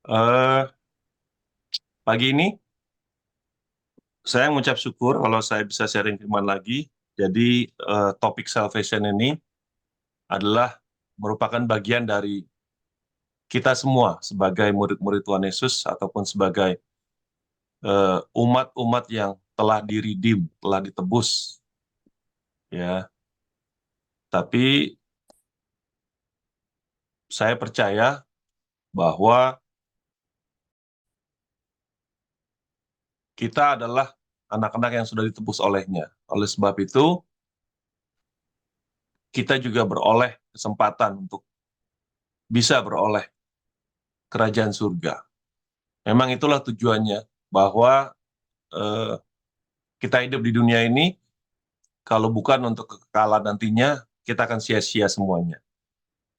Eh, Pagi ini saya mengucap syukur kalau saya bisa sharing firman lagi. Jadi topik salvation ini adalah merupakan bagian dari kita semua sebagai murid-murid Tuhan Yesus ataupun sebagai umat-umat yang telah diredeem, telah ditebus, ya. Tapi saya percaya bahwa kita adalah anak-anak yang sudah ditebus olehnya. Oleh sebab itu, kita juga beroleh kesempatan untuk bisa beroleh kerajaan surga. Memang itulah tujuannya, bahwa eh, kita hidup di dunia ini, kalau bukan untuk kekekalan nantinya, kita akan sia-sia semuanya.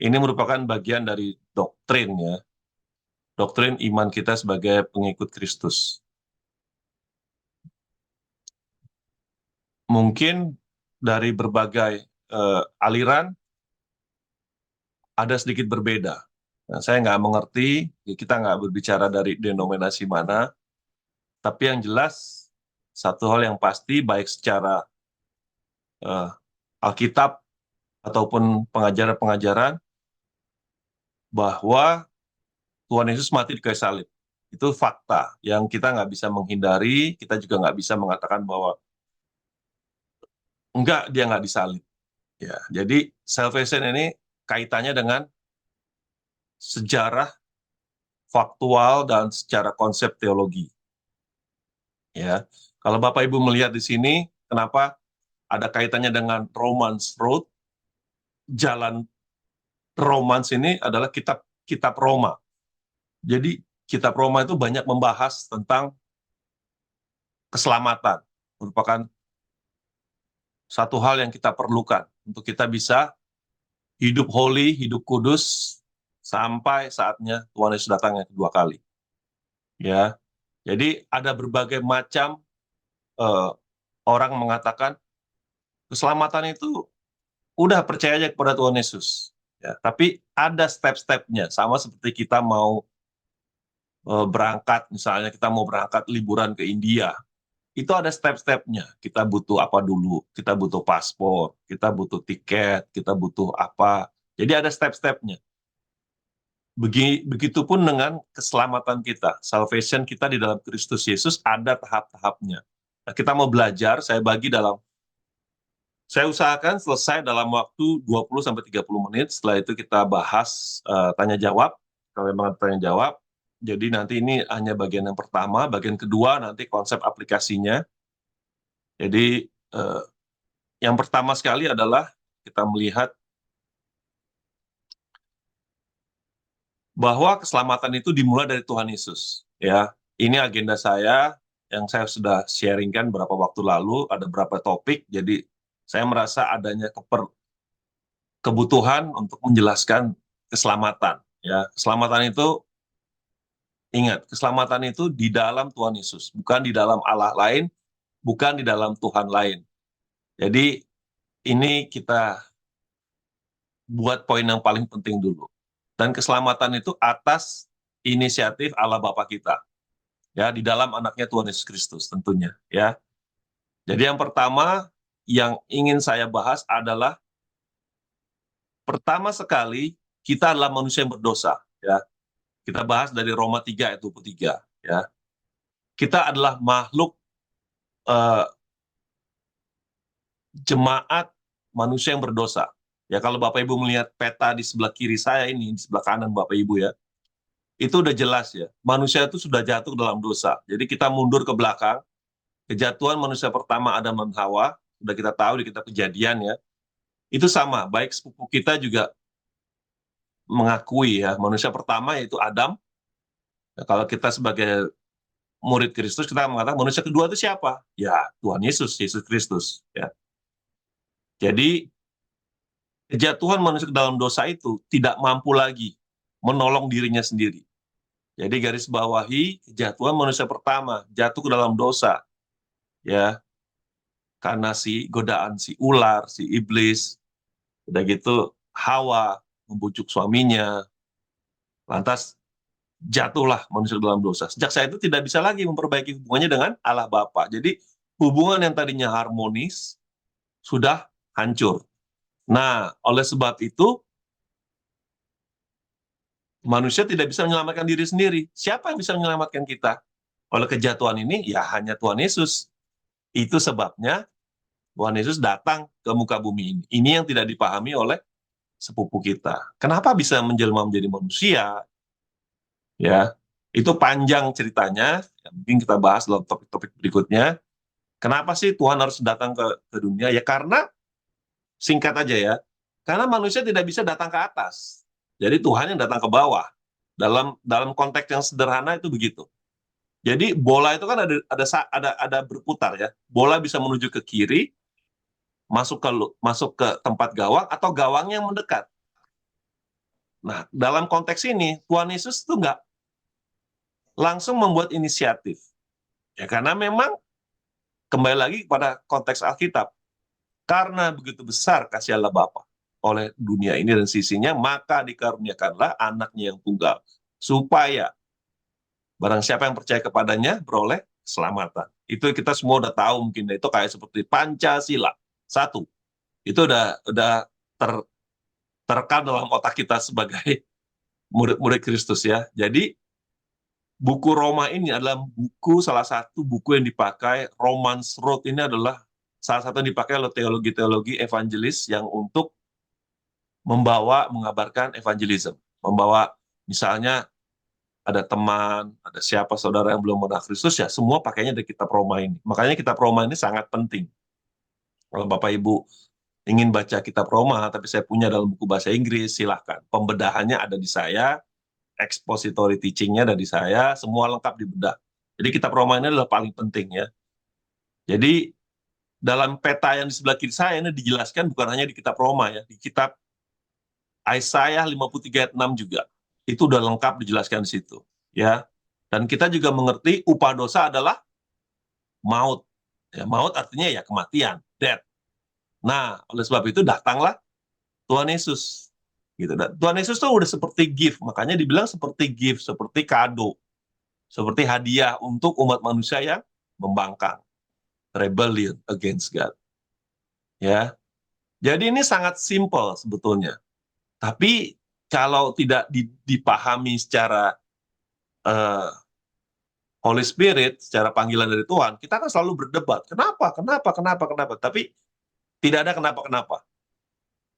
Ini merupakan bagian dari doktrin ya, doktrin iman kita sebagai pengikut Kristus. Mungkin dari berbagai aliran ada sedikit berbeda. Nah, saya nggak mengerti, kita nggak berbicara dari denominasi mana, tapi yang jelas satu hal yang pasti, baik secara eh, Alkitab ataupun pengajaran-pengajaran, bahwa Tuhan Yesus mati di kayu salib. Itu fakta yang kita nggak bisa menghindari, kita juga nggak bisa mengatakan bahwa enggak, dia nggak disalib. Ya, jadi salvation ini kaitannya dengan sejarah faktual dan secara konsep teologi. Ya, kalau Bapak Ibu melihat di sini, kenapa ada kaitannya dengan Romans Road? Jalan Romans ini adalah kitab kitab Roma. Jadi kitab Roma itu banyak membahas tentang keselamatan, merupakan satu hal yang kita perlukan untuk kita bisa hidup holy, hidup kudus sampai saatnya Tuhan Yesus datang yang kedua kali. Ya, jadi ada berbagai macam eh, orang mengatakan keselamatan itu udah percaya aja kepada Tuhan Yesus. Ya, tapi ada step-stepnya, sama seperti kita mau berangkat, misalnya kita mau berangkat liburan ke India, itu ada step-stepnya. Kita butuh apa dulu? Kita butuh paspor, kita butuh tiket, kita butuh apa. Jadi ada step-stepnya. Begitupun dengan keselamatan kita. Salvation kita di dalam Kristus Yesus ada tahap-tahapnya. Nah, kita mau belajar, saya usahakan selesai dalam waktu 20-30 menit. Setelah itu kita bahas tanya jawab. Kalau memang ada tanya jawab. Jadi nanti ini hanya bagian yang pertama, bagian kedua nanti konsep aplikasinya. Jadi eh, yang pertama sekali adalah kita melihat bahwa keselamatan itu dimulai dari Tuhan Yesus. Ya, ini agenda saya yang saya sudah sharingkan beberapa waktu lalu, ada beberapa topik. Jadi saya merasa adanya kebutuhan untuk menjelaskan keselamatan. Ya, keselamatan itu, ingat, keselamatan itu di dalam Tuhan Yesus, bukan di dalam Allah lain, bukan di dalam Tuhan lain. Jadi ini kita buat poin yang paling penting dulu. Dan keselamatan itu atas inisiatif Allah Bapa kita, ya, di dalam anaknya Tuhan Yesus Kristus tentunya, ya. Jadi yang pertama yang ingin saya bahas adalah, pertama sekali, kita adalah manusia yang berdosa, ya. Kita bahas dari Roma 3 ayat 23, ya. Kita adalah makhluk eh, jemaat manusia yang berdosa. Ya, kalau Bapak Ibu melihat peta di sebelah kiri saya ini, di sebelah kanan Bapak Ibu ya, itu udah jelas ya. Manusia itu sudah jatuh dalam dosa. Jadi kita mundur ke belakang, kejatuhan manusia pertama Adam dan Hawa, sudah kita tahu di kitab Kejadian ya. Itu sama, baik sepupu kita juga mengakui ya, manusia pertama yaitu Adam. Ya, kalau kita sebagai murid Kristus, kita mengatakan manusia kedua itu siapa? Ya, Tuhan Yesus, Yesus Kristus. Ya. Jadi kejatuhan manusia ke dalam dosa itu tidak mampu lagi menolong dirinya sendiri. Jadi garis bawahi, kejatuhan manusia pertama jatuh ke dalam dosa, ya, karena si godaan si ular, si iblis, udah gitu Hawa membujuk suaminya, lantas jatuhlah manusia dalam dosa. Sejak saat itu tidak bisa lagi memperbaiki hubungannya dengan Allah Bapa. Jadi hubungan yang tadinya harmonis sudah hancur. Nah, oleh sebab itu manusia tidak bisa menyelamatkan diri sendiri. Siapa yang bisa menyelamatkan kita? Oleh kejatuhan ini, ya hanya Tuhan Yesus. Itu sebabnya Tuhan Yesus datang ke muka bumi ini. Ini yang tidak dipahami oleh sepupu kita. Kenapa bisa menjelma menjadi manusia? Ya, itu panjang ceritanya. Ya, mungkin kita bahas dalam topik-topik berikutnya. Kenapa sih Tuhan harus datang ke dunia? Ya karena singkat aja ya, karena manusia tidak bisa datang ke atas. Jadi Tuhan yang datang ke bawah. Dalam konteks yang sederhana itu begitu. Jadi bola itu kan ada berputar ya. Bola bisa menuju ke kiri, masuk ke tempat gawang atau gawang yang mendekat. Nah, dalam konteks ini Tuhan Yesus itu nggak langsung membuat inisiatif. Ya karena memang kembali lagi pada konteks Alkitab. Karena begitu besar kasih Allah Bapa oleh dunia ini dan sisinya, maka dikaruniakanlah anaknya yang tunggal. Supaya barang siapa yang percaya kepadanya beroleh keselamatan. Itu kita semua udah tahu mungkin. Itu kayak seperti Pancasila. Satu. Itu udah terekam dalam otak kita sebagai murid-murid Kristus ya. Jadi buku Roma ini adalah salah satu buku yang dipakai. Romans Road ini adalah salah satu yang dipakai oleh teologi-teologi evangelis yang untuk mengabarkan evangelism. Membawa misalnya ada teman, ada siapa saudara yang belum mengenal Kristus, ya semua pakainya dari kitab Roma ini. Makanya kitab Roma ini sangat penting. Kalau Bapak Ibu ingin baca kitab Roma, tapi saya punya dalam buku bahasa Inggris, silahkan. Pembedahannya ada di saya, expository teaching-nya ada di saya, semua lengkap dibedah. Jadi kitab Roma ini adalah paling penting ya. Jadi dalam peta yang di sebelah kiri saya ini dijelaskan bukan hanya di kitab Roma ya, di kitab Yesaya 53 ayat 6 juga. Itu udah lengkap dijelaskan di situ ya. Dan kita juga mengerti upah dosa adalah maut. Ya, maut artinya ya kematian, death. Nah, oleh sebab itu datanglah Tuhan Yesus. Gitu. Dan Tuhan Yesus tuh udah seperti gift, makanya dibilang seperti gift, seperti kado, seperti hadiah untuk umat manusia yang membangkang, rebellion against God. Ya. Jadi ini sangat simple sebetulnya. Tapi kalau tidak dipahami secara uh, Holy Spirit, secara panggilan dari Tuhan, kita kan selalu berdebat. Kenapa, kenapa, kenapa, kenapa. Tapi tidak ada kenapa-kenapa.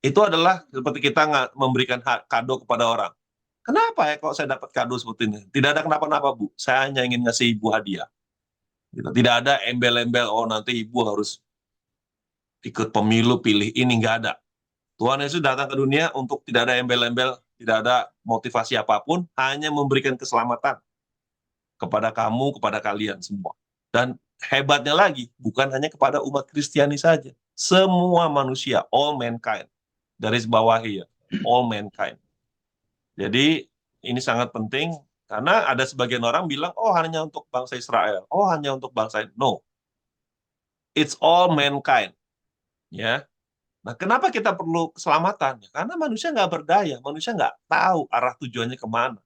Itu adalah seperti kita memberikan kado kepada orang. Kenapa ya kok saya dapat kado seperti ini? Tidak ada kenapa-kenapa, Bu. Saya hanya ingin ngasih Ibu hadiah. Gitu. Tidak ada embel-embel, oh nanti Ibu harus ikut pemilu, pilih ini. Nggak ada. Tuhan Yesus datang ke dunia untuk tidak ada embel-embel, tidak ada motivasi apapun, hanya memberikan keselamatan kepada kamu, kepada kalian semua. Dan hebatnya lagi, bukan hanya kepada umat Kristiani saja. Semua manusia, all mankind. Garis bawahi ya, all mankind. Jadi ini sangat penting, karena ada sebagian orang bilang, oh hanya untuk bangsa Israel, oh hanya untuk bangsa, no. It's all mankind. Ya. Nah, kenapa kita perlu keselamatan? Karena manusia nggak berdaya, manusia nggak tahu arah tujuannya kemana.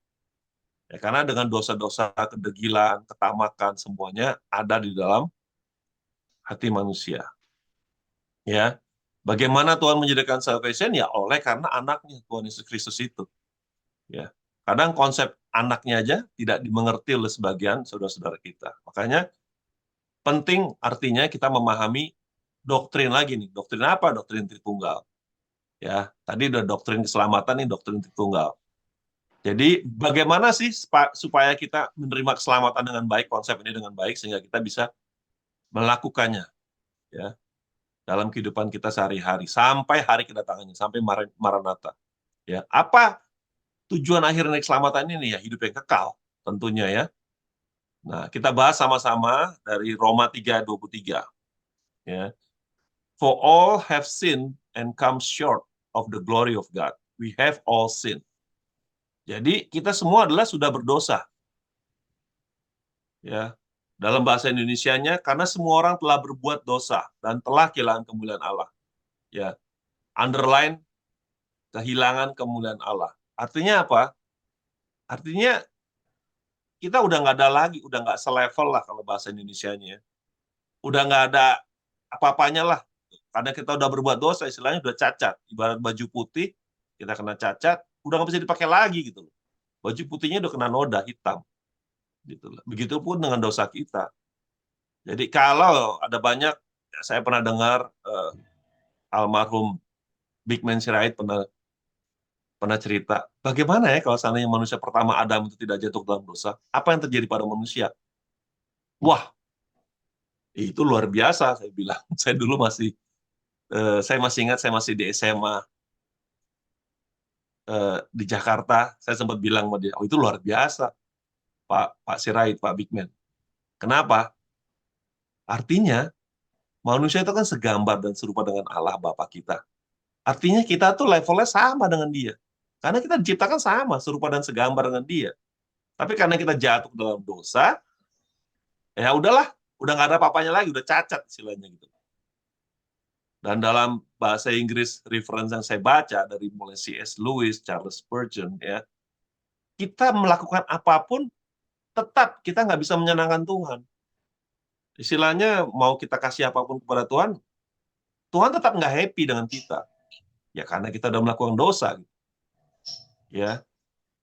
Ya, karena dengan dosa-dosa, kedegilan, ketamakan, semuanya ada di dalam hati manusia. Ya, bagaimana Tuhan menyediakan salvation? Ya, oleh karena anaknya Tuhan Yesus Kristus itu. Ya, kadang konsep anaknya aja tidak dimengerti oleh sebagian saudara-saudara kita. Makanya penting artinya kita memahami doktrin lagi nih. Doktrin apa? Doktrin Tritunggal. Ya, tadi udah doktrin keselamatan nih, doktrin Tritunggal. Jadi bagaimana sih supaya kita menerima keselamatan dengan baik, konsep ini dengan baik, sehingga kita bisa melakukannya ya dalam kehidupan kita sehari-hari sampai hari kedatangannya, sampai Maranatha. Ya, apa tujuan akhir dari keselamatan ini? Ya hidup yang kekal tentunya ya. Nah, kita bahas sama-sama dari Roma 3:23 ya. For all have sinned and come short of the glory of God. We have all sinned. Jadi kita semua adalah sudah berdosa. Ya. Dalam bahasa Indonesianya, karena semua orang telah berbuat dosa dan telah kehilangan kemuliaan Allah. Ya. Underline kehilangan kemuliaan Allah. Artinya apa? Artinya kita udah nggak ada lagi, udah nggak selevel lah kalau bahasa Indonesianya. Udah nggak ada apa-apanya lah. Karena kita udah berbuat dosa, istilahnya udah cacat. Ibarat baju putih, kita kena cacat, udah nggak bisa dipakai lagi gitu loh. Baju putihnya udah kena noda hitam. Gitu loh. Begitupun dengan dosa kita. Jadi kalau ada banyak, saya pernah dengar almarhum Big Man Sirait pernah pernah cerita, bagaimana ya kalau seandainya manusia pertama Adam itu tidak jatuh dalam dosa, apa yang terjadi pada manusia? Wah, itu luar biasa, saya bilang. Saya masih ingat, saya masih di SMA di Jakarta, saya sempat bilang sama dia, oh itu luar biasa, Pak Sirait, Pak Big Man. Kenapa? Artinya manusia itu kan segambar dan serupa dengan Allah Bapa kita. Artinya kita tuh levelnya sama dengan dia. Karena kita diciptakan sama, serupa dan segambar dengan dia. Tapi karena kita jatuh dalam dosa, ya udahlah, udah nggak ada apa-apanya lagi, udah cacat istilahnya gitu. Dan dalam bahasa Inggris reference yang saya baca dari mulai C.S. Lewis, Charles Spurgeon, ya, kita melakukan apapun tetap kita nggak bisa menyenangkan Tuhan. Istilahnya mau kita kasih apapun kepada Tuhan, Tuhan tetap nggak happy dengan kita. Ya karena kita udah melakukan dosa, ya.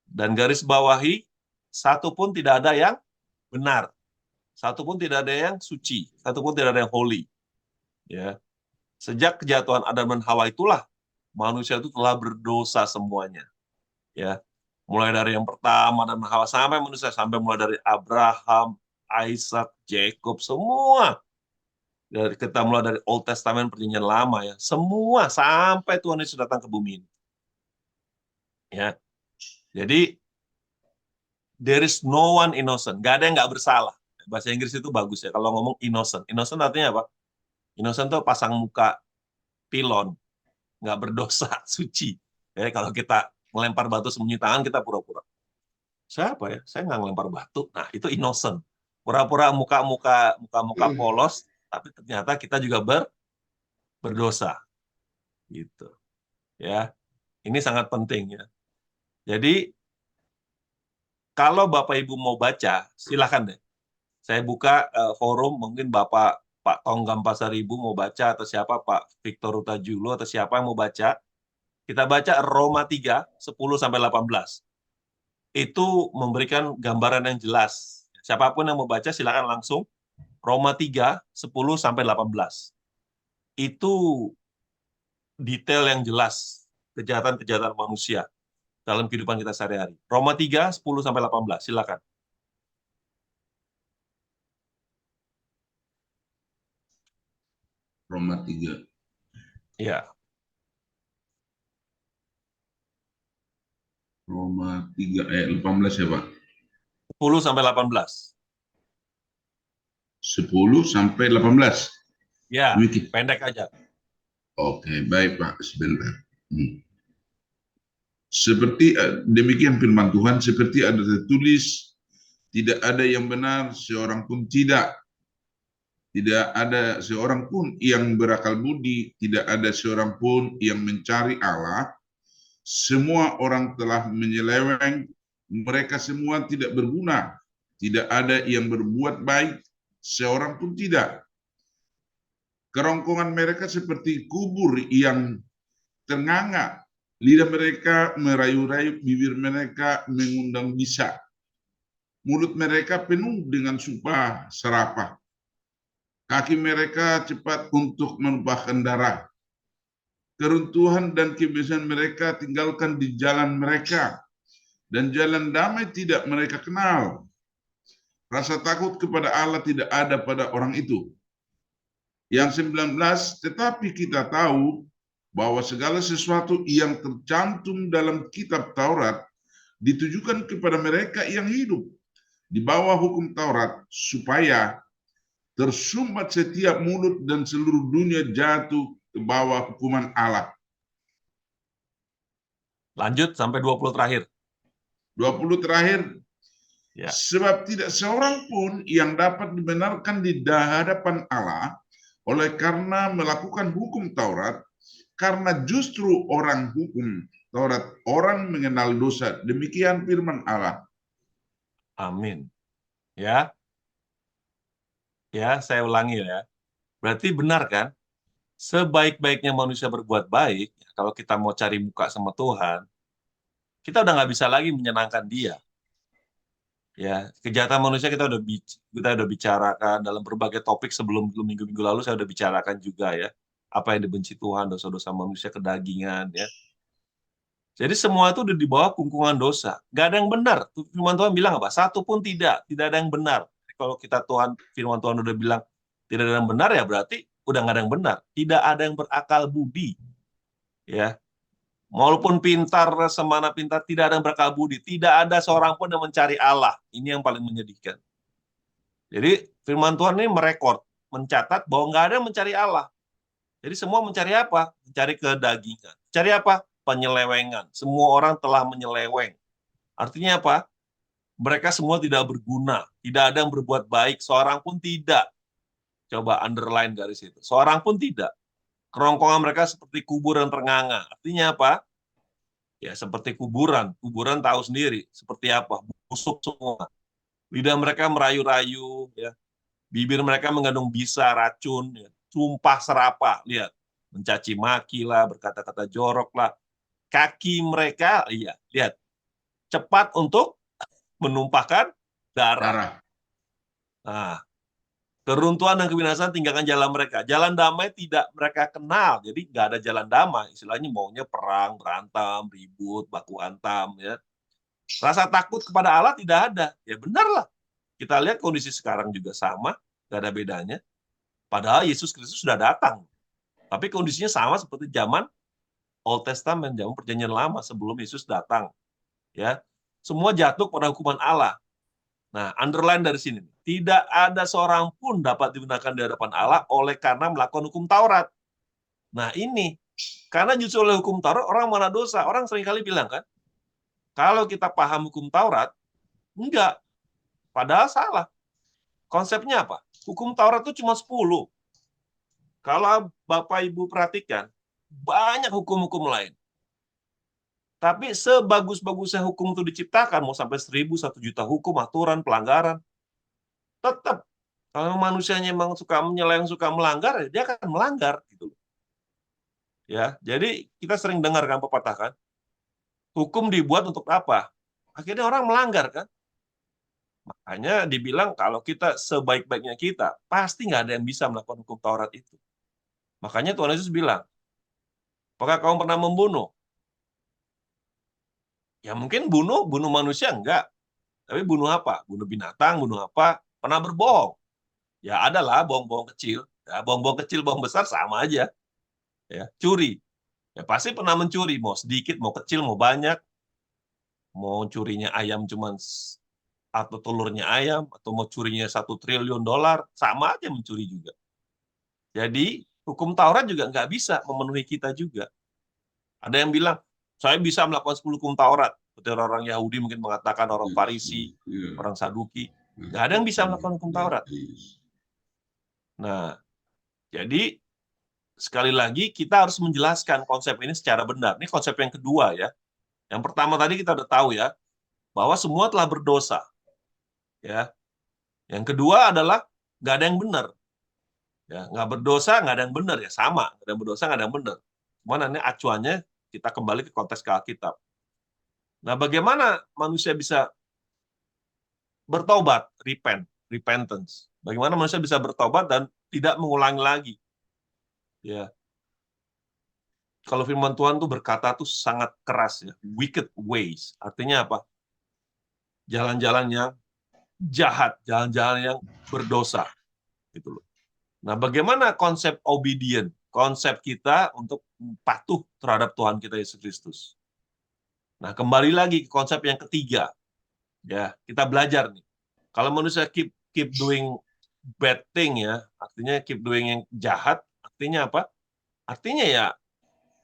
Dan garis bawahi, satu pun tidak ada yang benar, satu pun tidak ada yang suci, satu pun tidak ada yang holy. Ya, sejak kejatuhan Adam dan Hawa itulah manusia itu telah berdosa semuanya. Ya, mulai dari yang pertama dan Hawa sampai manusia, sampai mulai dari Abraham, Isaac, Jacob, semua. Dari kita mulai dari Old Testament perjanjian lama ya, semua sampai Tuhan Yesus datang ke bumi ini. Ya, jadi there is no one innocent, gak ada yang nggak bersalah. Bahasa Inggris itu bagus ya kalau ngomong innocent. Innocent artinya apa? Innocent tuh pasang muka pilon, nggak berdosa, suci. Ya, kalau kita melempar batu sembunyi tangan, kita pura-pura. Siapa ya? Saya nggak ngelempar batu. Nah, itu innocent. Pura-pura muka-muka polos, tapi ternyata kita juga berdosa. Gitu. Ya, ini sangat penting ya. Jadi kalau Bapak Ibu mau baca, silakan deh. Saya buka forum, mungkin Pak Tonggam Pasaribu mau baca, atau siapa, Pak Victor Utajulo, atau siapa yang mau baca. Kita baca Roma 3, 10-18. Itu memberikan gambaran yang jelas. Siapapun yang mau baca, silakan langsung. Roma 3, 10-18. Itu detail yang jelas, kejahatan-kejahatan manusia dalam kehidupan kita sehari-hari. Roma 3, 10-18, silakan. Roma 3. Ya. Roma 3 ayat 18 ya Pak? 10-18. 10-18. Ya, Demikian. pendek aja. Oke, baik Pak, sebentar. Seperti demikian firman Tuhan, seperti ada tertulis, tidak ada yang benar, seorang pun tidak. Tidak ada seorang pun yang berakal budi, tidak ada seorang pun yang mencari Allah. Semua orang telah menyeleweng, mereka semua tidak berguna. Tidak ada yang berbuat baik, seorang pun tidak. Kerongkongan mereka seperti kubur yang ternganga. Lidah mereka merayu-rayu, bibir mereka mengundang bisa. Mulut mereka penuh dengan sumpah serapah. Kaki mereka cepat untuk menumpahkan darah. Keruntuhan dan kebiasaan mereka tinggalkan di jalan mereka. Dan jalan damai tidak mereka kenal. Rasa takut kepada Allah tidak ada pada orang itu. Yang 19, tetapi kita tahu bahwa segala sesuatu yang tercantum dalam kitab Taurat ditujukan kepada mereka yang hidup di bawah hukum Taurat, supaya tersumbat setiap mulut dan seluruh dunia jatuh ke bawah hukuman Allah. Lanjut sampai 20 terakhir. 20 terakhir. Ya. Sebab tidak seorang pun yang dapat dibenarkan di hadapan Allah oleh karena melakukan hukum Taurat, karena justru orang hukum Taurat, orang mengenal dosa. Demikian firman Allah. Amin. Ya, ya, saya ulangi ya. Berarti benar kan? Sebaik-baiknya manusia berbuat baik, kalau kita mau cari muka sama Tuhan, kita udah nggak bisa lagi menyenangkan Dia. Ya, kejahatan manusia kita udah bicarakan dalam berbagai topik sebelum minggu-minggu lalu saya udah bicarakan juga ya. Apa yang dibenci Tuhan, dosa-dosa manusia kedagingan ya. Jadi semua itu udah di bawah kungkungan dosa. Gak ada yang benar. Firman Tuhan bilang apa? Satu pun tidak ada yang benar. Kalau firman Tuhan udah bilang tidak ada yang benar ya berarti udah nggak ada yang benar. Tidak ada yang berakal budi. Ya, walaupun pintar, semana pintar, tidak ada yang berakal budi. Tidak ada seorang pun yang mencari Allah. Ini yang paling menyedihkan. Jadi firman Tuhan ini merekord, mencatat bahwa nggak ada yang mencari Allah. Jadi semua mencari apa? Mencari kedagingan. Cari apa? Penyelewengan. Semua orang telah menyeleweng. Artinya apa? Mereka semua tidak berguna. Tidak ada yang berbuat baik. Seorang pun tidak. Coba underline garis itu. Seorang pun tidak. Kerongkongan mereka seperti kuburan ternganga. Artinya apa? Ya seperti kuburan. Kuburan tahu sendiri. Seperti apa? Busuk semua. Lidah mereka merayu-rayu. Ya. Bibir mereka mengandung bisa, racun. Ya. Sumpah serapah. Lihat. Mencaci maki lah. Berkata-kata jorok lah. Kaki mereka, iya. Lihat. Cepat untuk menumpahkan darah. Darah. Nah, keruntuhan dan kebinasaan tinggalkan jalan mereka. Jalan damai tidak mereka kenal. Jadi nggak ada jalan damai. Istilahnya maunya perang, berantem, ribut, baku hantam. Ya. Rasa takut kepada Allah tidak ada. Ya benar lah. Kita lihat kondisi sekarang juga sama. Nggak ada bedanya. Padahal Yesus Kristus sudah datang. Tapi kondisinya sama seperti zaman Old Testament, zaman perjanjian lama sebelum Yesus datang. Ya, semua jatuh pada hukuman Allah. Nah, underline dari sini. Tidak ada seorang pun dapat digunakan di hadapan Allah oleh karena melakukan hukum Taurat. Nah, ini. Karena justru oleh hukum Taurat, orang mana dosa. Orang seringkali bilang kan, kalau kita paham hukum Taurat, enggak. Padahal salah. Konsepnya apa? Hukum Taurat itu cuma 10. Kalau Bapak Ibu perhatikan, banyak hukum-hukum lain. Tapi sebagus-bagusnya hukum itu diciptakan, mau sampai 1.000, 1 juta hukum, aturan, pelanggaran, tetap kalau manusianya memang suka menyeleweng, suka melanggar, dia akan melanggar gitu. Ya, jadi kita sering dengar kan pepatah kan, hukum dibuat untuk apa? Akhirnya orang melanggar kan. Makanya dibilang kalau kita sebaik-baiknya kita, pasti nggak ada yang bisa melakukan hukum Taurat itu. Makanya Tuhan Yesus bilang, apakah kamu pernah membunuh? Ya mungkin bunuh manusia enggak. Tapi bunuh apa? Bunuh binatang, bunuh apa? Pernah berbohong? Ya adalah bohong-bohong kecil. Ya, bohong-bohong kecil, bohong besar sama aja. Ya, curi. Ya pasti pernah mencuri, mau sedikit, mau kecil, mau banyak. Mau curinya ayam cuman atau telurnya ayam, atau mau curinya 1 triliun dolar, sama aja mencuri juga. Jadi, hukum Taurat juga nggak bisa memenuhi kita juga. Ada yang bilang, saya bisa melakukan 10 hukum Taurat. Seperti orang Yahudi mungkin mengatakan, orang Farisi, orang Saduki. Nggak ada yang bisa melakukan hukum Taurat. Nah, jadi sekali lagi kita harus menjelaskan konsep ini secara benar. Ini konsep yang kedua ya. Yang pertama tadi kita udah tahu ya, bahwa semua telah berdosa. Ya. Yang kedua adalah nggak ada yang benar. Ya, nggak berdosa, nggak ada yang benar ya, sama. Nggak ada yang berdosa, nggak ada yang benar. Cuma nanti acuannya kita kembali ke konteks ke Alkitab. Nah, bagaimana manusia bisa bertobat, repentance. Bagaimana manusia bisa bertobat dan tidak mengulangi lagi. Ya, kalau firman Tuhan tuh berkata tuh sangat keras ya, wicked ways. Artinya apa? Jalan-jalan yang jahat, jalan-jalan yang berdosa gitu loh. Nah, bagaimana konsep obedient? Konsep kita untuk patuh terhadap Tuhan kita Yesus Kristus. Nah, kembali lagi ke konsep yang ketiga. Ya, kita belajar nih. Kalau manusia keep doing bad thing ya, artinya keep doing yang jahat, artinya apa? Artinya ya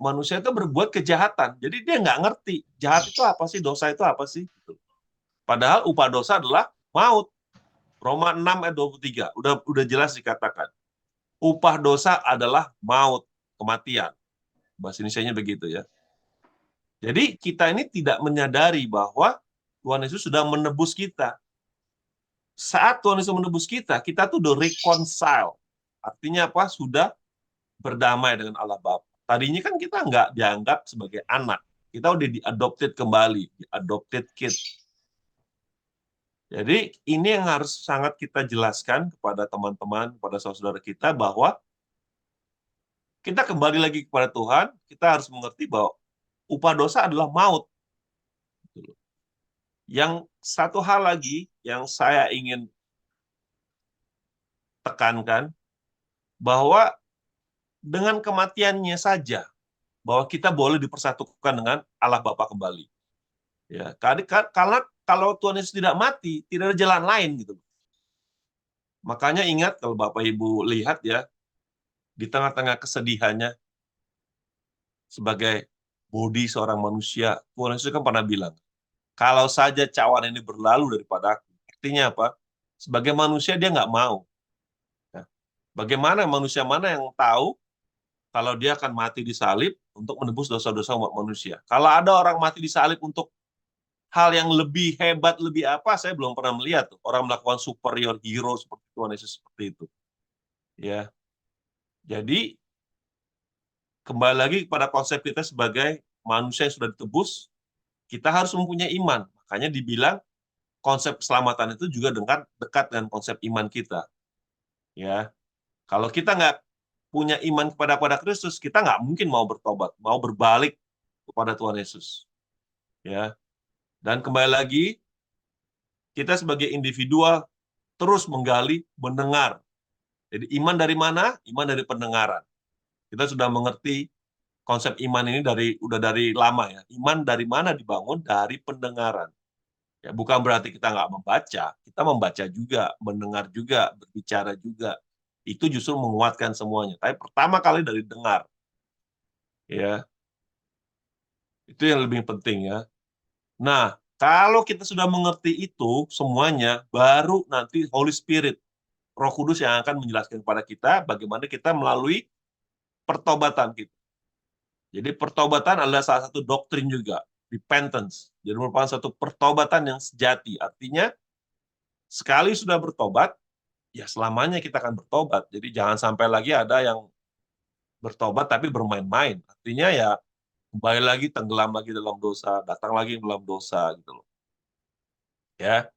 manusia itu berbuat kejahatan. Jadi dia nggak ngerti jahat itu apa sih, dosa itu apa sih. Gitu. Padahal upah dosa adalah maut. Roma 6 ayat 23. Udah jelas dikatakan. Upah dosa adalah maut, kematian. Bahasa Indonesianya begitu ya. Jadi kita ini tidak menyadari bahwa Tuhan Yesus sudah menebus kita. Saat Tuhan Yesus menebus kita tuh udah reconcile. Artinya apa? Sudah berdamai dengan Allah Bapa. Tadinya kan kita nggak dianggap sebagai anak. Kita udah diadopted kembali, diadopted kid. Jadi ini yang harus sangat kita jelaskan kepada teman-teman, kepada saudara kita bahwa kita kembali lagi kepada Tuhan, kita harus mengerti bahwa upah dosa adalah maut. Yang satu hal lagi yang saya ingin tekankan, bahwa dengan kematiannya saja, bahwa kita boleh dipersatukan dengan Allah Bapa kembali. Ya, karena kalau Tuhan Yesus tidak mati, tidak ada jalan lain gitu. Makanya ingat kalau Bapak Ibu lihat ya, di tengah-tengah kesedihannya sebagai bodi seorang manusia, Tuhan Yesus kan pernah bilang, kalau saja cawan ini berlalu daripada aku. Artinya apa? Sebagai manusia dia nggak mau. Ya. Bagaimana manusia mana yang tahu kalau dia akan mati di salib untuk menebus dosa-dosa umat manusia? Kalau ada orang mati di salib untuk hal yang lebih hebat, lebih apa, saya belum pernah melihat tuh. Orang melakukan superior hero seperti Tuhan Yesus seperti itu. Ya, jadi kembali lagi kepada konsep kita sebagai manusia yang sudah ditebus, kita harus mempunyai iman. Makanya dibilang konsep keselamatan itu juga dekat dengan konsep iman kita. Ya, kalau kita nggak punya iman kepada Kristus, kita nggak mungkin mau bertobat, mau berbalik kepada Tuhan Yesus. Ya, dan kembali lagi kita sebagai individual terus menggali, mendengar. Jadi iman dari mana? Iman dari pendengaran. Kita sudah mengerti konsep iman ini udah dari lama ya. Iman dari mana dibangun? Dari pendengaran. Ya, bukan berarti kita nggak membaca, kita membaca juga, mendengar juga, berbicara juga. Itu justru menguatkan semuanya. Tapi pertama kali dari dengar. Ya, itu yang lebih penting ya. Nah, kalau kita sudah mengerti itu semuanya, baru nanti Holy Spirit, Roh Kudus yang akan menjelaskan kepada kita bagaimana kita melalui pertobatan kita. Jadi pertobatan adalah salah satu doktrin juga, repentance. Jadi merupakan satu pertobatan yang sejati. Artinya, sekali sudah bertobat, ya selamanya kita akan bertobat. Jadi jangan sampai lagi ada yang bertobat tapi bermain-main. Artinya ya kembali lagi, tenggelam lagi dalam dosa, datang lagi dalam dosa gitu loh. Ya.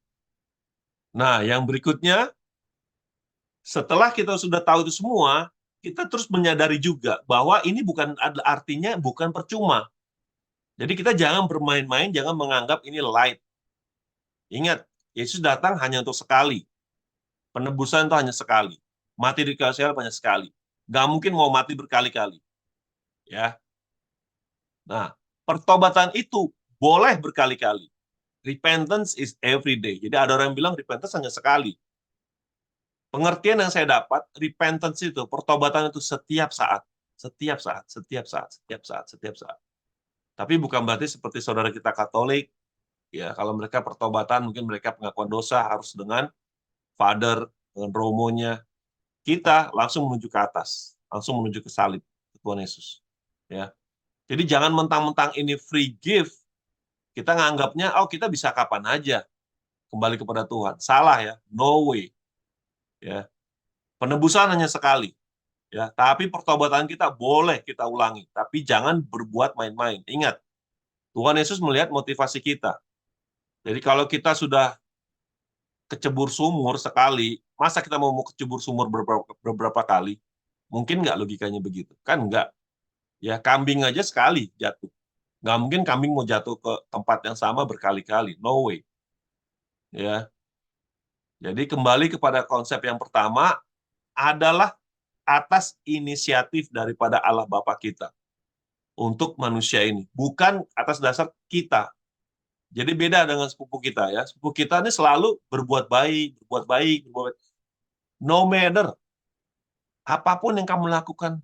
Nah, yang berikutnya, setelah kita sudah tahu itu semua, kita terus menyadari juga bahwa ini bukan artinya bukan percuma. Jadi kita jangan bermain-main, jangan menganggap ini light. Ingat, Yesus datang hanya untuk sekali. Penebusan itu hanya sekali. Mati di kayu salib hanya sekali. Nggak mungkin mau mati berkali-kali. Ya. Nah, pertobatan itu boleh berkali-kali. Repentance is every day. Jadi ada orang yang bilang repentance hanya sekali. Pengertian yang saya dapat, repentance itu, pertobatan itu setiap saat. Setiap saat, setiap saat, setiap saat, setiap saat. Tapi bukan berarti seperti saudara kita Katolik, ya kalau mereka pertobatan, mungkin mereka pengakuan dosa harus dengan Father, dengan Romonya. Kita langsung menuju ke atas, langsung menuju ke salib, ke Tuhan Yesus. Ya. Jadi jangan mentang-mentang ini free gift, kita nganggapnya, oh kita bisa kapan aja kembali kepada Tuhan. Salah ya, no way. Ya. Penebusan hanya sekali. Ya, tapi pertobatan kita boleh kita ulangi, tapi jangan berbuat main-main. Ingat, Tuhan Yesus melihat motivasi kita. Jadi kalau kita sudah kecebur sumur sekali, masa kita mau kecebur sumur beberapa kali? Mungkin nggak logikanya begitu. Kan nggak. Ya, kambing aja sekali jatuh. Nggak mungkin kambing mau jatuh ke tempat yang sama berkali-kali. No way. Ya. Jadi kembali kepada konsep yang pertama adalah atas inisiatif daripada Allah Bapa kita untuk manusia ini, bukan atas dasar kita. Jadi beda dengan sepupu kita ya. Sepupu kita ini selalu berbuat baik, berbuat baik, berbuat baik. No matter apapun yang kamu lakukan,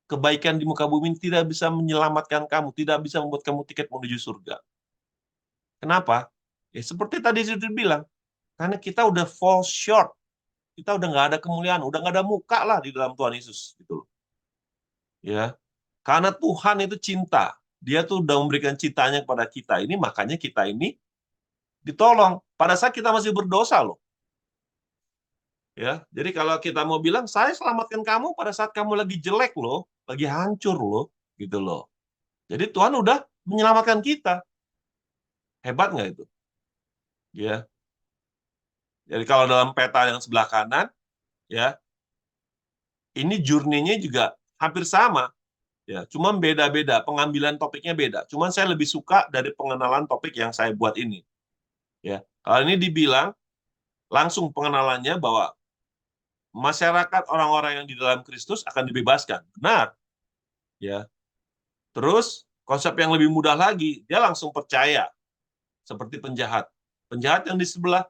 kebaikan di muka bumi tidak bisa menyelamatkan kamu, tidak bisa membuat kamu tiket menuju surga. Kenapa? Ya seperti tadi sudah bilang, karena kita udah fall short, kita udah nggak ada kemuliaan, udah nggak ada muka lah di dalam Tuhan Yesus, gitu loh. Ya, karena Tuhan itu cinta, Dia tuh udah memberikan cintanya kepada kita. Ini makanya kita ini ditolong pada saat kita masih berdosa loh. Ya, jadi kalau kita mau bilang saya selamatkan kamu pada saat kamu lagi jelek loh, lagi hancur loh, gitu loh. Jadi Tuhan udah menyelamatkan kita. Hebat nggak itu? Ya. Jadi kalau dalam peta yang sebelah kanan, ya, ini journey-nya juga hampir sama. Ya, cuma beda-beda, pengambilan topiknya beda. Cuman saya lebih suka dari pengenalan topik yang saya buat ini. Ya, kalau ini dibilang langsung pengenalannya bahwa masyarakat orang-orang yang di dalam Kristus akan dibebaskan. Benar, ya. Terus konsep yang lebih mudah lagi, dia langsung percaya seperti penjahat. Penjahat yang di sebelah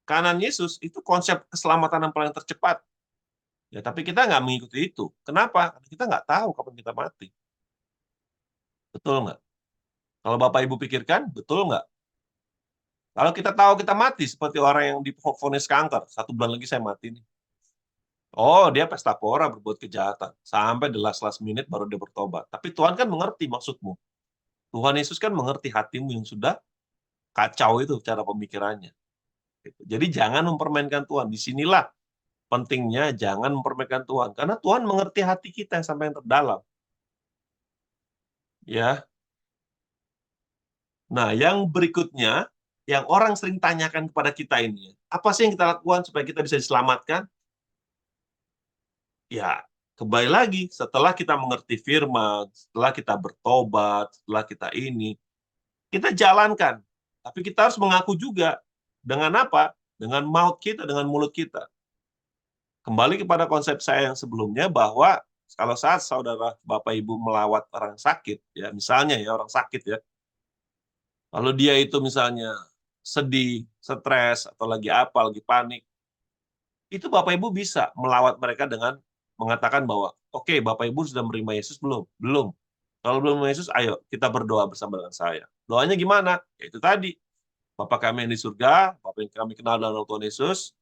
kanan Yesus itu konsep keselamatan yang paling tercepat. Ya, tapi kita nggak mengikuti itu. Kenapa? Karena kita nggak tahu kapan kita mati. Betul nggak? Kalau Bapak Ibu pikirkan, betul nggak? Kalau kita tahu kita mati, seperti orang yang divonis kanker, 1 bulan lagi saya mati nih. Oh, dia pesta pora berbuat kejahatan. Sampai the last minute baru dia bertobat. Tapi Tuhan kan mengerti maksudmu. Tuhan Yesus kan mengerti hatimu yang sudah kacau itu cara pemikirannya. Gitu. Jadi jangan mempermainkan Tuhan. Disinilah pentingnya jangan mempermainkan Tuhan. Karena Tuhan mengerti hati kita yang sampai yang terdalam. Ya. Nah, yang berikutnya, yang orang sering tanyakan kepada kita ini, apa sih yang kita lakukan supaya kita bisa diselamatkan? Ya, kembali lagi, setelah kita mengerti firman, setelah kita bertobat, setelah kita ini, kita jalankan. Tapi kita harus mengaku juga. Dengan apa? Dengan maut kita, dengan mulut kita. Kembali kepada konsep saya yang sebelumnya, bahwa kalau saat saudara Bapak Ibu melawat orang sakit, ya misalnya ya orang sakit ya, kalau dia itu misalnya sedih, stres, atau lagi apa, lagi panik, itu Bapak Ibu bisa melawat mereka dengan mengatakan bahwa, oke, Bapak Ibu sudah menerima Yesus belum? Belum. Kalau belum menerima Yesus, ayo kita berdoa bersama dengan saya. Doanya gimana? Ya itu tadi. Bapa kami yang di surga, Bapa yang kami kenal dalam Tuhan Yesus,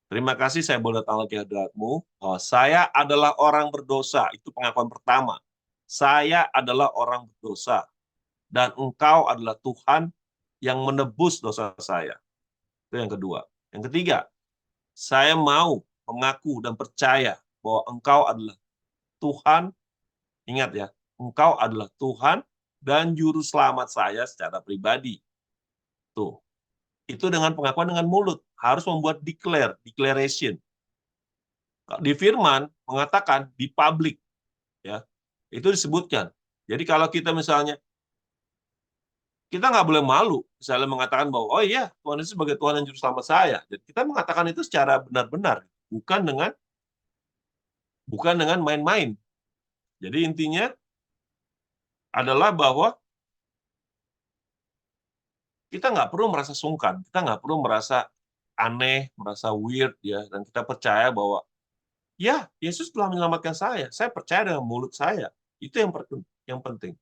terima kasih saya boleh datang lagi hadiratmu, bahwa saya adalah orang berdosa. Itu pengakuan pertama. Saya adalah orang berdosa. Dan engkau adalah Tuhan yang menebus dosa saya. Itu yang kedua. Yang ketiga, saya mau mengaku dan percaya bahwa engkau adalah Tuhan, ingat ya, engkau adalah Tuhan dan juru selamat saya secara pribadi. Tuh, itu dengan pengakuan dengan mulut, harus membuat declaration. Di firman mengatakan di publik, ya, itu disebutkan. Jadi kalau kita misalnya, kita nggak boleh malu, misalnya mengatakan bahwa, oh iya, Tuhan Yesus sebagai Tuhan dan juru selamat saya. Jadi kita mengatakan itu secara benar-benar, bukan dengan main-main. Jadi intinya adalah bahwa kita nggak perlu merasa sungkan, kita nggak perlu merasa aneh, merasa weird ya, dan kita percaya bahwa ya Yesus telah menyelamatkan saya percaya dengan mulut saya. Itu yang penting.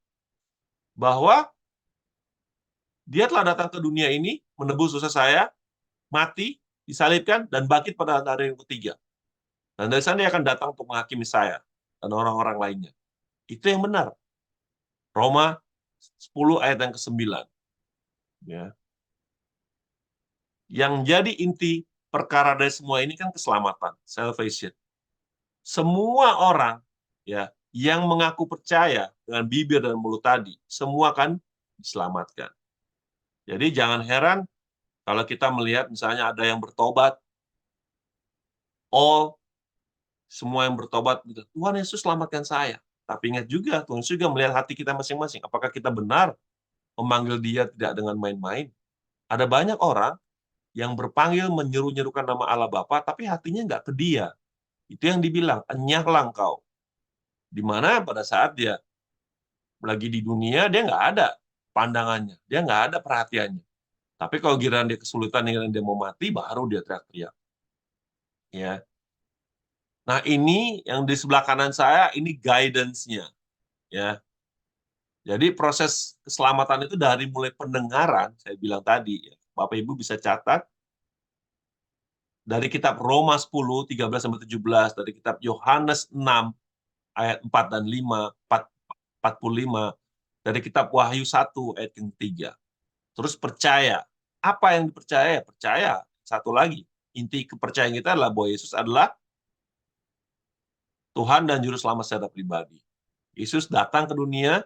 Bahwa dia telah datang ke dunia ini, menebus dosa saya, mati, disalibkan, dan bangkit pada hari yang ketiga. Dan dari sana dia akan datang untuk menghakimi saya dan orang-orang lainnya. Itu yang benar. Roma 10 ayat yang ke-9. Ya. Yang jadi inti perkara dari semua ini kan keselamatan, salvation. Semua orang ya yang mengaku percaya dengan bibir dan mulut tadi, semua akan diselamatkan. Jadi jangan heran kalau kita melihat misalnya ada yang bertobat, oh semua yang bertobat, Tuhan Yesus selamatkan saya. Tapi ingat juga, Tuhan Yesus juga melihat hati kita masing-masing. Apakah kita benar memanggil dia tidak dengan main-main? Ada banyak orang yang berpanggil menyeru-nyerukan nama Allah Bapa, tapi hatinya nggak ke dia. Itu yang dibilang, enyahlah engkau. Di mana pada saat dia lagi di dunia, dia nggak ada pandangannya, dia nggak ada perhatiannya. Tapi kalau giliran dia kesulitan, giliran dia mau mati, baru dia teriak-teriak. Ya. Nah ini yang di sebelah kanan saya, ini guidance-nya. Ya. Jadi proses keselamatan itu dari mulai pendengaran, saya bilang tadi, ya. Bapak Ibu bisa catat, dari kitab Roma 10, 13-17, dari kitab Yohanes 6, ayat 4 dan 5, 45, dari kitab Wahyu 1, ayat yang ketiga. Terus percaya. Apa yang dipercaya? Percaya. Satu lagi. inti kepercayaan kita adalah bahwa Yesus adalah Tuhan dan Juru Selamat secara pribadi. Yesus datang ke dunia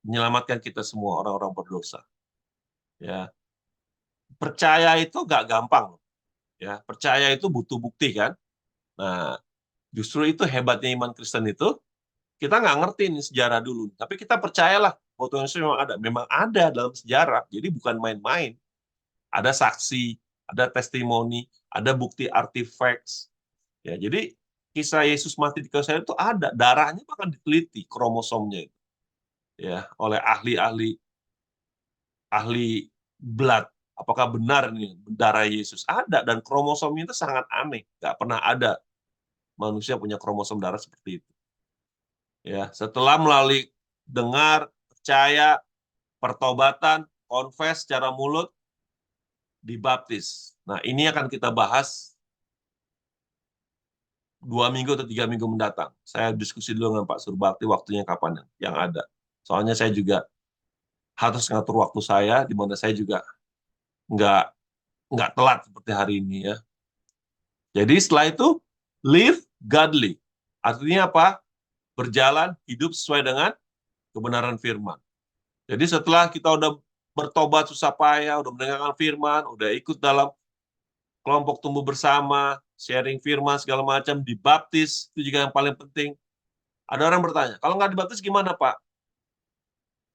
menyelamatkan kita semua orang-orang berdosa. Ya, percaya itu gak gampang. Ya, percaya itu butuh bukti kan. Nah, justru itu hebatnya iman Kristen itu. Kita nggak ngerti nih sejarah dulu, tapi kita percayalah bahwa Tuhan Yesus memang ada dalam sejarah. Jadi bukan main-main. Ada saksi, ada testimoni, ada bukti artifacts. Ya, jadi kisah Yesus mati di kayu salib itu ada, darahnya bahkan diteliti kromosomnya itu. Ya, oleh ahli blood. Apakah benar nih darah Yesus? Ada, dan kromosomnya itu sangat aneh. Nggak pernah ada manusia punya kromosom darah seperti itu. Ya, setelah melalui dengar, percaya, pertobatan, confess secara mulut, dibaptis. Nah, ini akan kita bahas 2 minggu atau 3 minggu mendatang. Saya diskusi dulu dengan Pak Surbakti waktunya kapan yang ada. Soalnya saya juga harus ngatur waktu saya, di mana saya juga nggak nggak telat seperti hari ini ya. Jadi setelah itu live godly. Artinya apa? Berjalan hidup sesuai dengan kebenaran firman. Jadi setelah kita udah bertobat susah payah, udah mendengarkan firman, udah ikut dalam kelompok tumbuh bersama, sharing firman segala macam, dibaptis, itu juga yang paling penting. Ada orang bertanya, kalau nggak dibaptis gimana Pak?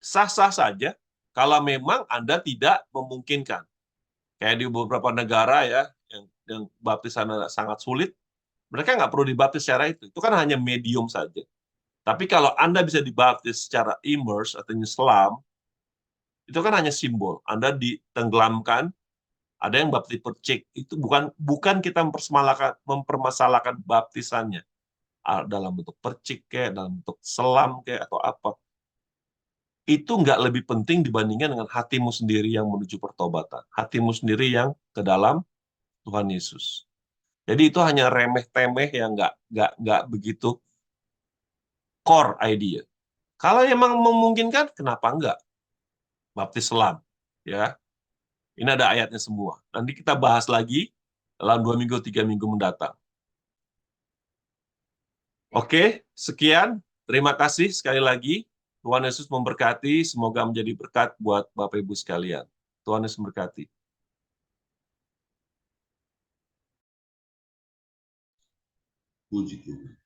Sah-sah saja kalau memang Anda tidak memungkinkan. Kayak di beberapa negara ya, yang baptisan sangat sulit, mereka nggak perlu dibaptis secara itu. Itu kan hanya medium saja. Tapi kalau Anda bisa dibaptis secara immerse atau nyelam, itu kan hanya simbol. Anda ditenggelamkan, ada yang baptis percik. Itu bukan kita mempermasalahkan baptisannya dalam bentuk percik kayak, dalam bentuk selam kayak atau apa. Itu nggak lebih penting dibandingkan dengan hatimu sendiri yang menuju pertobatan. Hatimu sendiri yang ke dalam Tuhan Yesus. Jadi itu hanya remeh-temeh yang nggak begitu core idea. Kalau emang memungkinkan, kenapa enggak? Baptis selam. Ya, ini ada ayatnya semua. Nanti kita bahas lagi dalam 2 minggu, 3 minggu mendatang. Oke, sekian. Terima kasih sekali lagi. Tuhan Yesus memberkati. Semoga menjadi berkat buat Bapak Ibu sekalian. Tuhan Yesus memberkati. Puji Tuhan.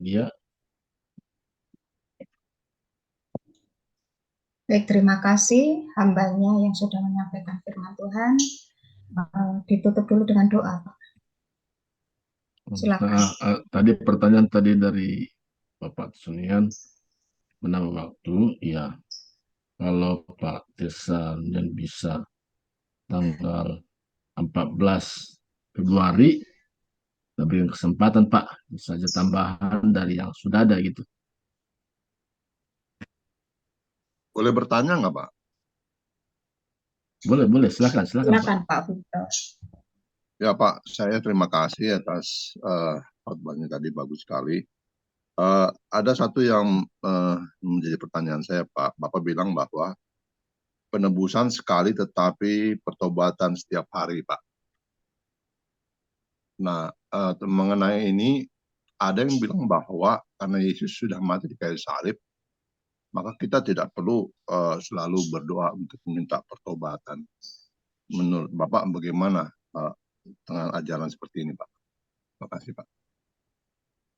Dia Baik, terima kasih hambanya yang sudah menyampaikan firman Tuhan. Ditutup dulu dengan doa, Pak. Silakan. Nah, tadi pertanyaan tadi dari Bapak Sunian menambah waktu, ya kalau Pak Tesan dan bisa tanggal 14 Februari, kita berikan kesempatan Pak, bisa saja tambahan dari yang sudah ada gitu. Boleh bertanya nggak, Pak? Boleh, silakan Pak. Silakan Pak Victor. Ya, Pak, saya terima kasih atas khotbahnya tadi, bagus sekali. Ada satu yang menjadi pertanyaan saya, Pak. Bapak bilang bahwa penebusan sekali tetapi pertobatan setiap hari, Pak. Nah, mengenai ini, ada yang bilang bahwa karena Yesus sudah mati di kayu salib, maka kita tidak perlu selalu berdoa untuk meminta pertobatan. Menurut Bapak bagaimana dengan ajaran seperti ini, Pak? Terima kasih, Pak.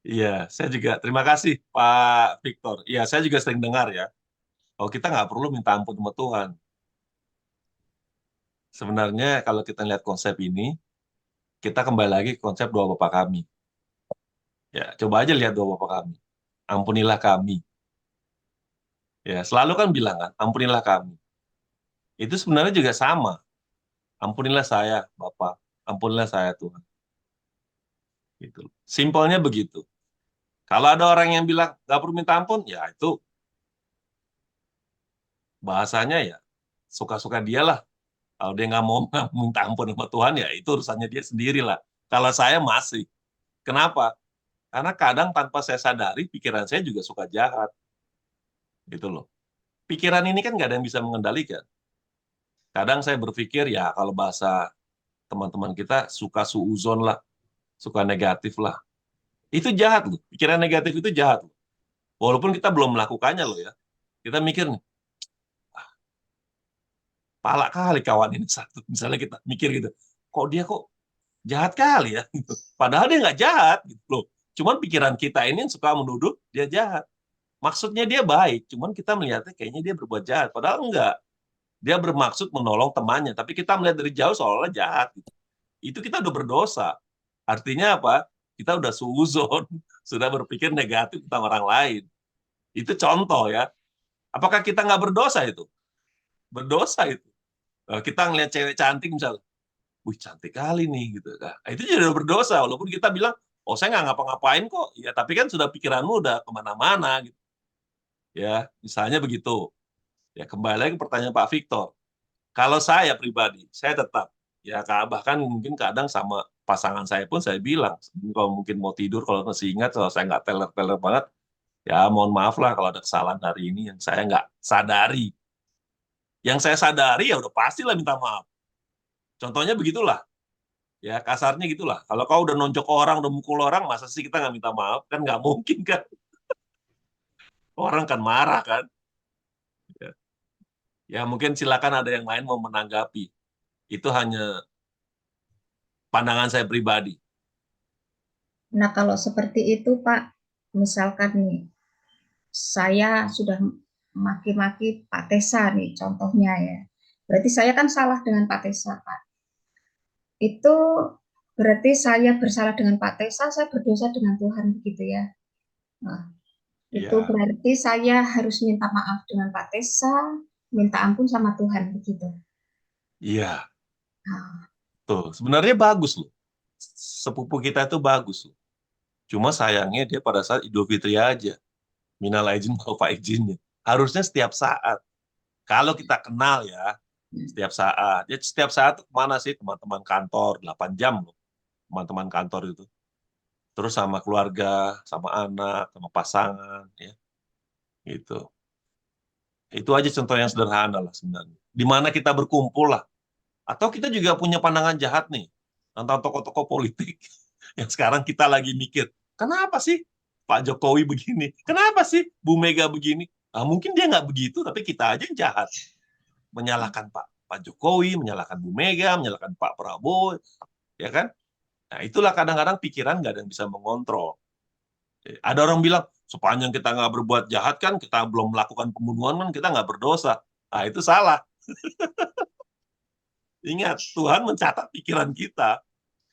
Iya, saya juga terima kasih Pak Victor. Iya, saya juga sering dengar ya, kalau kita nggak perlu minta ampun sama Tuhan. Sebenarnya kalau kita lihat konsep ini, kita kembali lagi ke konsep doa Bapa kami. Ya, coba aja lihat doa Bapa kami. Ampunilah kami. Ya, selalu kan bilang kan, ampunilah kami. Itu sebenarnya juga sama. Ampunilah saya, Bapa. Ampunilah saya, Tuhan. Gitu. Simpelnya begitu. Kalau ada orang yang bilang nggak perlu minta ampun, ya itu bahasanya ya suka-suka dia lah. Kalau dia nggak mau minta ampun sama Tuhan, ya itu urusannya dia sendiri lah. Kalau saya masih. Kenapa? Karena kadang tanpa saya sadari, pikiran saya juga suka jahat. Gitu loh. Pikiran ini kan nggak ada yang bisa mengendalikan. Kadang saya berpikir ya kalau bahasa teman-teman kita suka suuzon lah, suka negatif lah. Itu jahat loh. Pikiran negatif itu jahat loh. Walaupun kita belum melakukannya loh ya. Kita mikir nih, palak kali kawan ini satu. Misalnya kita mikir gitu, kok dia kok jahat kali ya. Padahal dia nggak jahat gitu loh. Cuman pikiran kita ini yang suka menuduh dia jahat. Maksudnya dia baik, cuman kita melihatnya kayaknya dia berbuat jahat. Padahal enggak. Dia bermaksud menolong temannya, tapi kita melihat dari jauh seolah-olah jahat. Gitu. Itu kita udah berdosa. Artinya apa? Kita udah suuzon, sudah berpikir negatif tentang orang lain. Itu contoh ya. Apakah kita nggak berdosa itu? Berdosa itu. Kita ngelihat cewek cantik misalnya, wih cantik kali nih gitu. Nah, itu jadi udah berdosa. Walaupun kita bilang, oh saya nggak ngapa-ngapain kok. Ya tapi kan sudah pikiranmu udah kemana-mana gitu. Ya misalnya begitu. Ya kembali lagi ke pertanyaan Pak Victor. Kalau saya pribadi, saya tetap ya bahkan mungkin kadang sama pasangan saya pun saya bilang, kalau mungkin mau tidur kalau masih ingat, kalau saya nggak teler-teler banget, ya mohon maaf lah kalau ada kesalahan hari ini yang saya nggak sadari. Yang saya sadari ya udah pastilah minta maaf. Contohnya begitulah, ya kasarnya gitulah. Kalau kau udah nonjok orang, udah mukul orang, masa sih kita nggak minta maaf? Kan nggak mungkin kan. Orang kan marah kan. Ya, ya mungkin silakan ada yang lain mau menanggapi. Itu hanya pandangan saya pribadi. Nah, kalau seperti itu, Pak, misalkan nih, saya sudah maki-maki Pak Tesa nih, contohnya ya. Berarti saya kan salah dengan Pak Tesa, Pak. Itu berarti saya bersalah dengan Pak Tesa, saya berdosa dengan Tuhan, begitu ya. Nah, itu Ya, berarti saya harus minta maaf dengan Pak Tesa, minta ampun sama Tuhan, begitu. iya. Nah, Tuh, sebenarnya bagus loh. Sepupu kita itu bagus loh. Cuma sayangnya dia pada saat Idul Fitri aja. Minal aidin wal faizin. Harusnya setiap saat. Kalau kita kenal ya, setiap saat. Ya setiap saat kemana sih teman-teman kantor, 8 jam loh. Teman-teman kantor itu. Terus sama keluarga, sama anak, sama pasangan. Ya, gitu. Itu aja contoh yang sederhana lah sebenarnya. Di mana kita berkumpul lah. Atau kita juga punya pandangan jahat nih tentang tokoh-tokoh politik yang sekarang kita lagi mikir, kenapa sih Pak Jokowi begini? Kenapa sih Bu Mega begini? Nah, mungkin dia nggak begitu, tapi kita aja yang jahat. Menyalahkan Pak Jokowi, menyalahkan Bu Mega, menyalahkan Pak Prabowo, ya kan? Nah, itulah kadang-kadang pikiran nggak ada yang bisa mengontrol. Ada orang bilang, sepanjang kita nggak berbuat jahat kan, kita belum melakukan pembunuhan kan, kita nggak berdosa. Nah, itu salah. Ingat, Tuhan mencatat pikiran kita.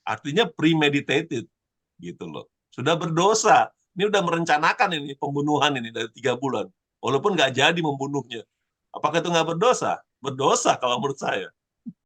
Artinya premeditated. Gitu loh. Sudah berdosa. Ini udah merencanakan ini pembunuhan ini dari 3 bulan. Walaupun nggak jadi membunuhnya. Apakah itu nggak berdosa? Berdosa kalau menurut saya.